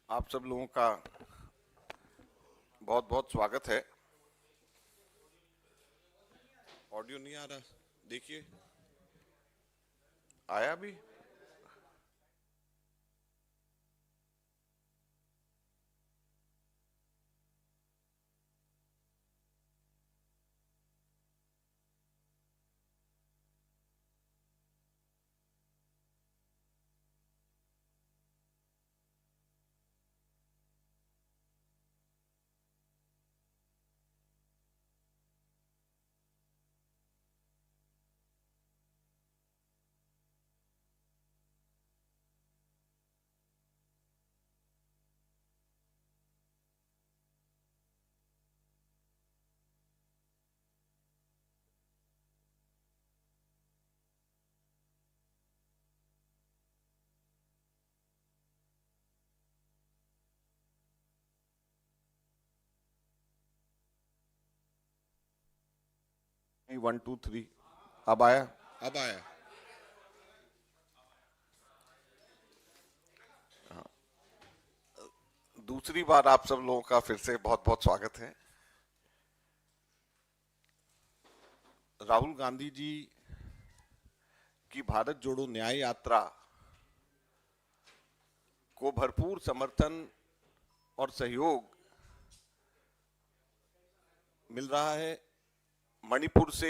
आप सब लोगों का बहुत बहुत स्वागत है। ऑडियो नहीं आ रहा, देखिए आया भी। वन टू थ्री, अब आया। अब आया। दूसरी बार आप सब लोगों का फिर से बहुत बहुत स्वागत है। राहुल गांधी जी की भारत जोड़ो न्याय यात्रा को भरपूर समर्थन और सहयोग मिल रहा है। मणिपुर से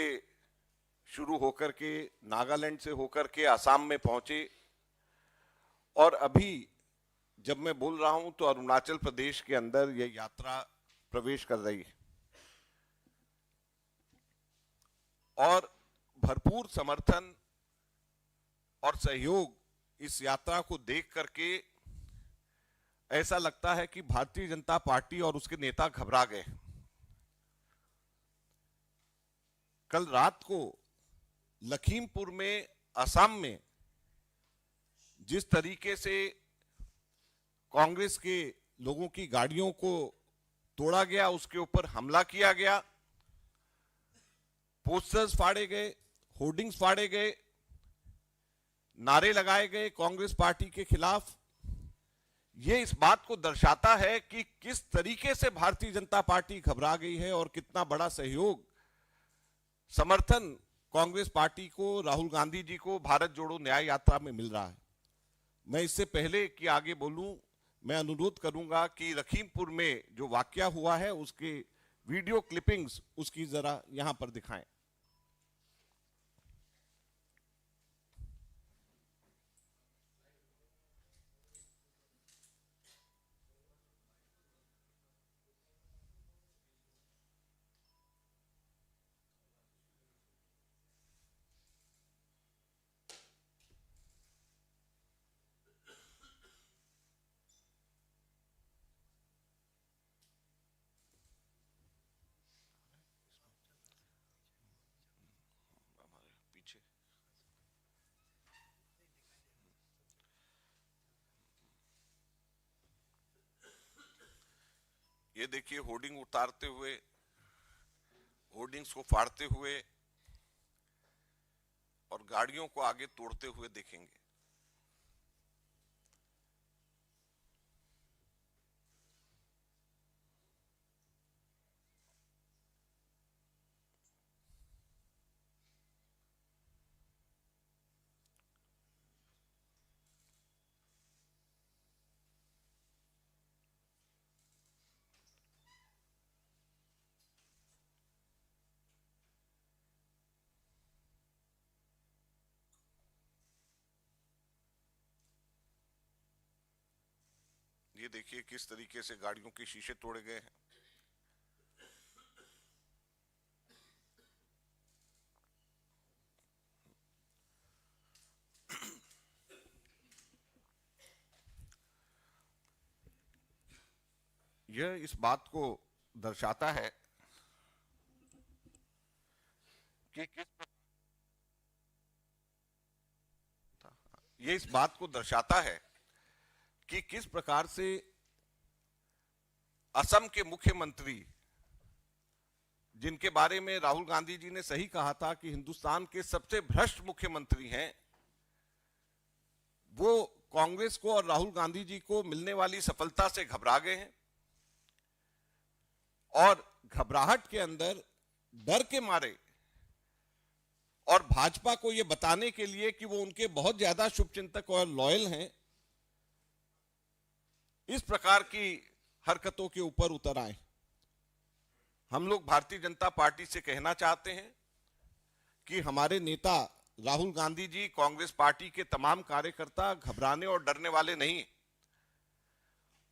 शुरू होकर के, नागालैंड से होकर के असम में पहुंचे और अभी जब मैं बोल रहा हूं तो अरुणाचल प्रदेश के अंदर यह यात्रा प्रवेश कर रही है। और भरपूर समर्थन और सहयोग इस यात्रा को देख करके ऐसा लगता है कि भारतीय जनता पार्टी और उसके नेता घबरा गए। कल रात को लखीमपुर में, असम में जिस तरीके से कांग्रेस के लोगों की गाड़ियों को तोड़ा गया, उसके ऊपर हमला किया गया, पोस्टर्स फाड़े गए, होर्डिंग्स फाड़े गए, नारे लगाए गए कांग्रेस पार्टी के खिलाफ, यह इस बात को दर्शाता है कि किस तरीके से भारतीय जनता पार्टी घबरा गई है और कितना बड़ा सहयोग, समर्थन कांग्रेस पार्टी को, राहुल गांधी जी को भारत जोड़ो न्याय यात्रा में मिल रहा है। मैं इससे पहले कि आगे बोलूं, मैं अनुरोध करूंगा कि लखीमपुर में जो वाकया हुआ है उसके वीडियो क्लिपिंग्स उसकी जरा यहां पर दिखाएं। पीछे ये देखिए, होर्डिंग उतारते हुए, होर्डिंग्स को फाड़ते हुए और गाड़ियों को आगे तोड़ते हुए देखेंगे। ये देखिए किस तरीके से गाड़ियों के शीशे तोड़े गए हैं। यह इस बात को दर्शाता है कि यह इस बात को दर्शाता है कि किस प्रकार से असम के मुख्यमंत्री, जिनके बारे में राहुल गांधी जी ने सही कहा था कि हिंदुस्तान के सबसे भ्रष्ट मुख्यमंत्री हैं, वो कांग्रेस को और राहुल गांधी जी को मिलने वाली सफलता से घबरा गए हैं और घबराहट के अंदर डर के मारे और भाजपा को यह बताने के लिए कि वो उनके बहुत ज्यादा शुभचिंतक और लॉयल हैं, इस प्रकार की हरकतों के ऊपर उतर आए। हम लोग भारतीय जनता पार्टी से कहना चाहते हैं कि हमारे नेता राहुल गांधी जी, कांग्रेस पार्टी के तमाम कार्यकर्ता घबराने और डरने वाले नहीं,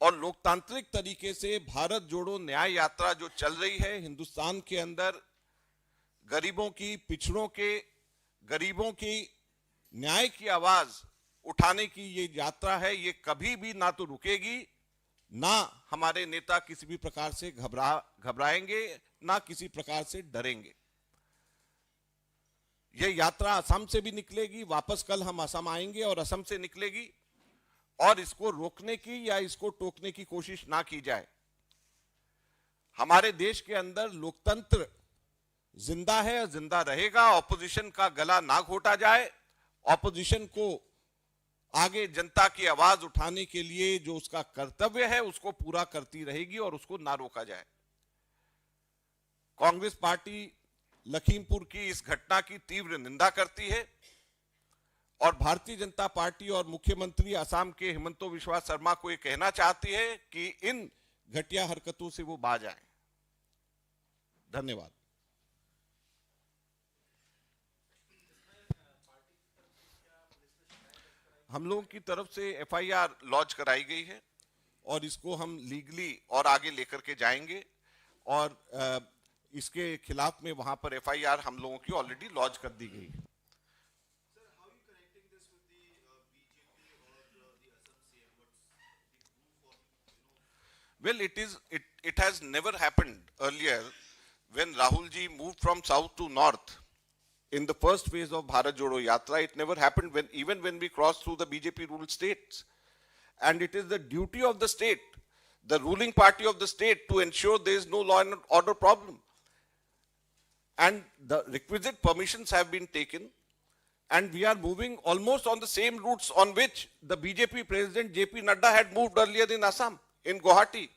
और लोकतांत्रिक तरीके से भारत जोड़ो न्याय यात्रा जो चल रही है हिंदुस्तान के अंदर, गरीबों की, पिछड़ों के, गरीबों की न्याय की आवाज उठाने की ये यात्रा है, ये कभी भी ना तो रुकेगी, ना हमारे नेता किसी भी प्रकार से घबराएंगे, ना किसी प्रकार से डरेंगे। ये यात्रा असम से भी निकलेगी, वापस कल हम असम आएंगे और असम से निकलेगी, और इसको रोकने की या इसको टोकने की कोशिश ना की जाए। हमारे देश के अंदर लोकतंत्र जिंदा है, जिंदा रहेगा। ऑपोजिशन का गला ना घोटा जाए, ऑपोजिशन को आगे जनता की आवाज उठाने के लिए जो उसका कर्तव्य है उसको पूरा करती रहेगी और उसको ना रोका जाए। कांग्रेस पार्टी लखीमपुर की इस घटना की तीव्र निंदा करती है और भारतीय जनता पार्टी और मुख्यमंत्री असम के हिमंत बिस्वा शर्मा को यह कहना चाहती है कि इन घटिया हरकतों से वो बाज आए। धन्यवाद। हम लोगों की तरफ से एफआईआर लॉन्च कराई गई है और इसको हम लीगली और आगे लेकर के जाएंगे, और इसके खिलाफ में वहां पर एफआईआर हम लोगों की ऑलरेडी लॉन्च कर दी गई है। Well, it has never happened earlier when Rahul ji moved from south to north in the first phase of Bharat Jodo Yatra. It never happened even when we crossed through the BJP ruled states. And it is the duty of the state, the ruling party of the state, to ensure there is no law and order problem. And the requisite permissions have been taken, and we are moving almost on the same routes on which the BJP president JP Nadda had moved earlier in Assam, in Guwahati.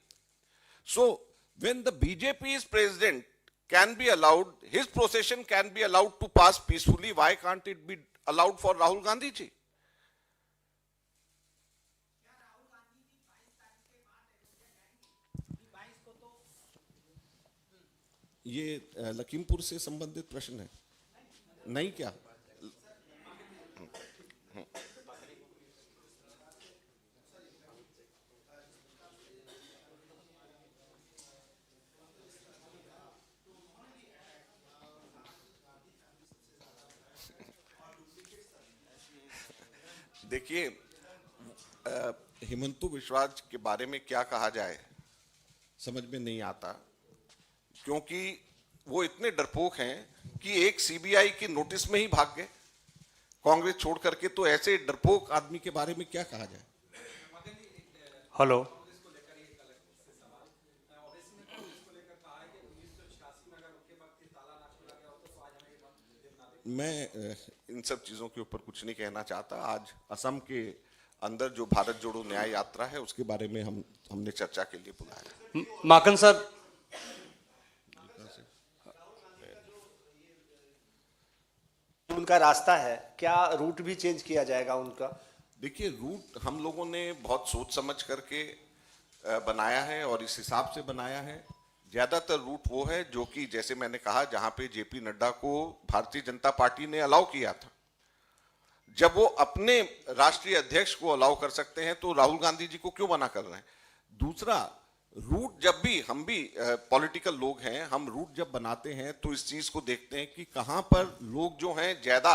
So when the BJP's president can be allowed, his procession can be allowed to pass peacefully, why can't it be allowed for Rahul Gandhi ji? ये लखीमपुर से संबंधित प्रश्न है, नहीं क्या? देखिए, हिमंत बिस्वा के बारे में क्या कहा जाए समझ में नहीं आता, क्योंकि वो इतने डरपोक हैं कि एक सीबीआई की नोटिस में ही भाग गए कांग्रेस छोड़ करके। तो ऐसे डरपोक आदमी के बारे में क्या कहा जाए? हेलो, मैं इन सब चीजों के ऊपर कुछ नहीं कहना चाहता। आज असम के अंदर जो भारत जोड़ो न्याय यात्रा है उसके बारे में हमने चर्चा के लिए बुलाया। माकन सर, उनका रास्ता है, क्या रूट भी चेंज किया जाएगा उनका? देखिए, रूट हम लोगों ने बहुत सोच समझ करके बनाया है और इस हिसाब से बनाया है। ज्यादातर रूट वो है जो कि जैसे मैंने कहा, जहां पे जेपी नड्डा को भारतीय जनता पार्टी ने अलाउ किया था। जब वो अपने राष्ट्रीय अध्यक्ष को अलाउ कर सकते हैं तो राहुल गांधी जी को क्यों मना कर रहे हैं? दूसरा रूट, जब भी हम भी पॉलिटिकल लोग हैं, हम रूट जब बनाते हैं तो इस चीज को देखते हैं कि कहां पर लोग जो हैं ज्यादा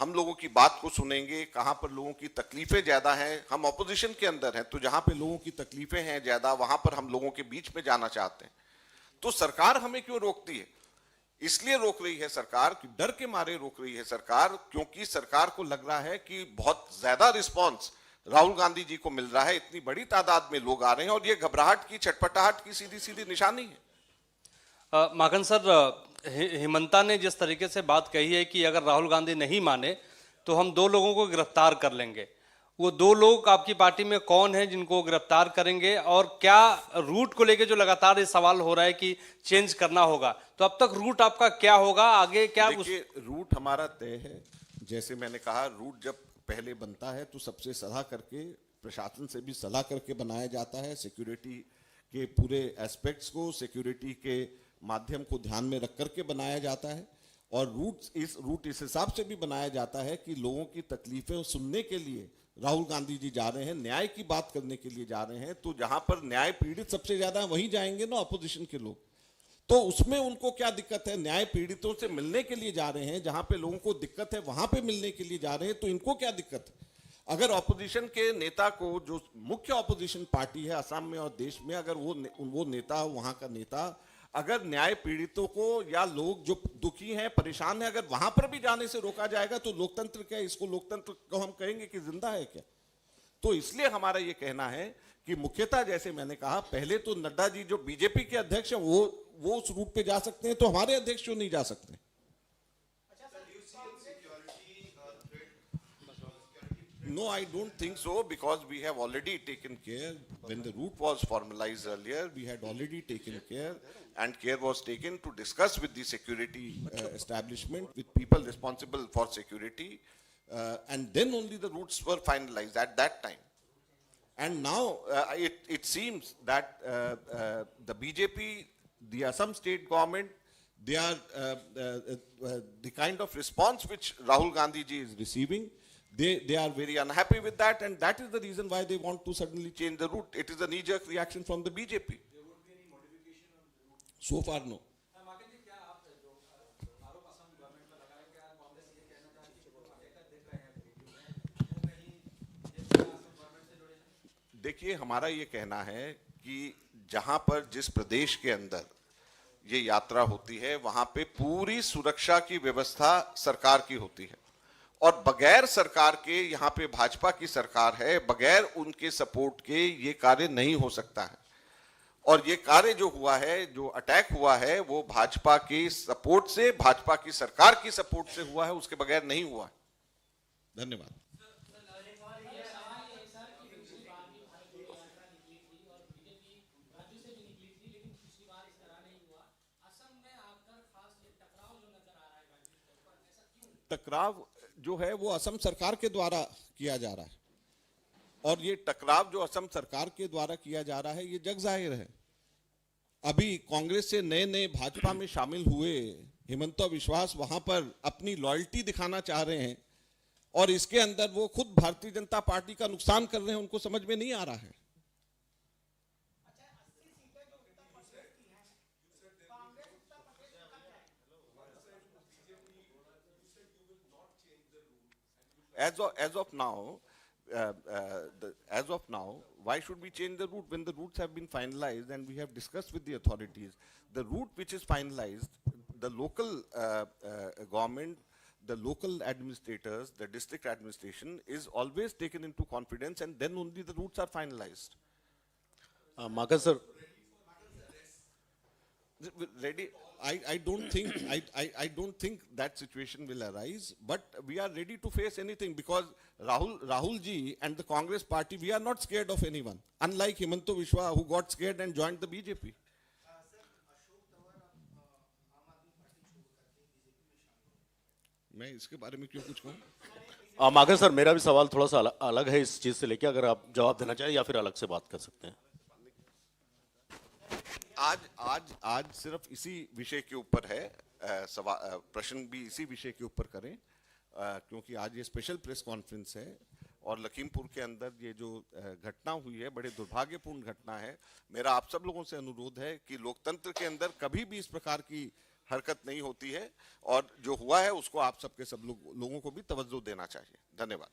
हम लोगों की बात को सुनेंगे, कहां पर लोगों की तकलीफें ज्यादा हैं। हम ऑपोजिशन के अंदर हैं तो जहां पे लोगों की तकलीफें हैं ज्यादा, वहां पर हम लोगों के बीच में जाना चाहते हैं। तो सरकार हमें क्यों रोकती है? इसलिए रोक रही है सरकार कि डर के मारे रोक रही है सरकार, क्योंकि सरकार को लग रहा है कि बहुत ज्यादा रिस्पॉन्स राहुल गांधी जी को मिल रहा है, इतनी बड़ी तादाद में लोग आ रहे हैं और ये घबराहट की, छटपटाहट की सीधी सीधी निशानी है। माकन सर, हिमंता ने जिस तरीके से बात कही है कि अगर राहुल गांधी नहीं माने तो हम 2 लोगों को गिरफ्तार कर लेंगे, वो 2 लोग आपकी पार्टी में कौन है जिनको गिरफ्तार करेंगे, और क्या रूट को लेके जो लगातार ये सवाल हो रहा है कि चेंज करना होगा, तो अब तक रूट आपका क्या होगा आगे? क्या देखिए, रूट हमारा तय है। जैसे मैंने कहा, रूट जब पहले बनता है तो सबसे सलाह करके, प्रशासन से भी सलाह करके बनाया जाता है। सिक्योरिटी के पूरे एस्पेक्ट्स को, सिक्योरिटी के माध्यम को ध्यान में रख करके बनाया जाता है। और रूट इस हिसाब से भी बनाया जाता है कि लोगों की तकलीफें सुनने के लिए राहुल गांधी जी जा रहे हैं, न्याय की बात करने के लिए जा रहे हैं। तो जहां पर न्याय पीड़ित सबसे ज्यादा वहीं जाएंगे ना, अपोजिशन के लोग। तो उसमें उनको क्या दिक्कत है? न्याय पीड़ितों से मिलने के लिए जा रहे हैं, जहां पे लोगों को दिक्कत है वहां पे मिलने के लिए जा रहे हैं, तो इनको क्या दिक्कत है? अगर ऑपोजिशन के नेता को, जो मुख्य ऑपोजिशन पार्टी है असम में और देश में, अगर वो नेता, वहां का नेता, अगर न्याय पीड़ितों को या लोग जो दुखी हैं, परेशान हैं, अगर वहां पर भी जाने से रोका जाएगा तो लोकतंत्र क्या? इसको लोकतंत्र को हम कहेंगे कि जिंदा है क्या? तो इसलिए हमारा ये कहना है कि मुख्यतः, जैसे मैंने कहा, पहले तो नड्डा जी जो बीजेपी के अध्यक्ष हैं वो उस रूट पे जा सकते हैं, तो हमारे अध्यक्ष क्यों नहीं जा सकते? No, I don't think so, because we have already taken care. When the route was formalized earlier, we had already taken care, and care was taken to discuss with the security establishment, with people responsible for security, and then only the routes were finalized at that time. And now it seems that the BJP, the Assam state government, they are the kind of response which Rahul Gandhi ji is receiving. They are very unhappy with that, and that is the reason why they want to suddenly change the route. It is a knee-jerk reaction from the BJP. There would be any modification on the route? So far, no. देखिए, हमारा ये कहना है कि जहां पर, जिस प्रदेश के अंदर ये यात्रा होती है, वहां पे पूरी सुरक्षा की व्यवस्था सरकार की होती है, और बगैर सरकार के, यहाँ पे भाजपा की सरकार है, बगैर उनके सपोर्ट के ये कार्य नहीं हो सकता है। और ये कार्य जो हुआ है, जो अटैक हुआ है, वो भाजपा के सपोर्ट से, भाजपा की सरकार की सपोर्ट से हुआ है, उसके बगैर नहीं हुआ है। धन्यवाद। टकराव जो है वो असम सरकार के द्वारा किया जा रहा है, और ये टकराव जो असम सरकार के द्वारा किया जा रहा है, ये जग जाहिर है। अभी कांग्रेस से नए नए भाजपा में शामिल हुए हिमंता विश्वास वहां पर अपनी लॉयल्टी दिखाना चाह रहे हैं, और इसके अंदर वो खुद भारतीय जनता पार्टी का नुकसान कर रहे हैं, उनको समझ में नहीं आ रहा है। As of now, why should we change the route when the routes have been finalized and we have discussed with the authorities? The route which is finalized, the local government, the local administrators, the district administration is always taken into confidence, and then only the routes are finalized. Magan sir. Ready? I don't think I don't think that situation will arise, but we are ready to face anything, because Rahul ji and the Congress party, we are not scared of anyone, unlike Himanta Vishwa, who got scared and joined the BJP. मैं इसके बारे में क्यों कुछ कहूं? मागन sir, मेरा भी सवाल थोड़ा सा अलग है इस चीज से लेके, अगर आप जवाब देना चाहें या फिर अलग से बात कर सकते हैं। आज सिर्फ इसी विषय के ऊपर है, प्रश्न भी इसी विषय के ऊपर करें, क्योंकि आज ये स्पेशल प्रेस कॉन्फ्रेंस है, और लखीमपुर के अंदर ये जो घटना हुई है, बड़े दुर्भाग्यपूर्ण घटना है। मेरा आप सब लोगों से अनुरोध है कि लोकतंत्र के अंदर कभी भी इस प्रकार की हरकत नहीं होती है, और जो हुआ है उसको आप सबके सब लोगों को भी तवज्जो देना चाहिए। धन्यवाद।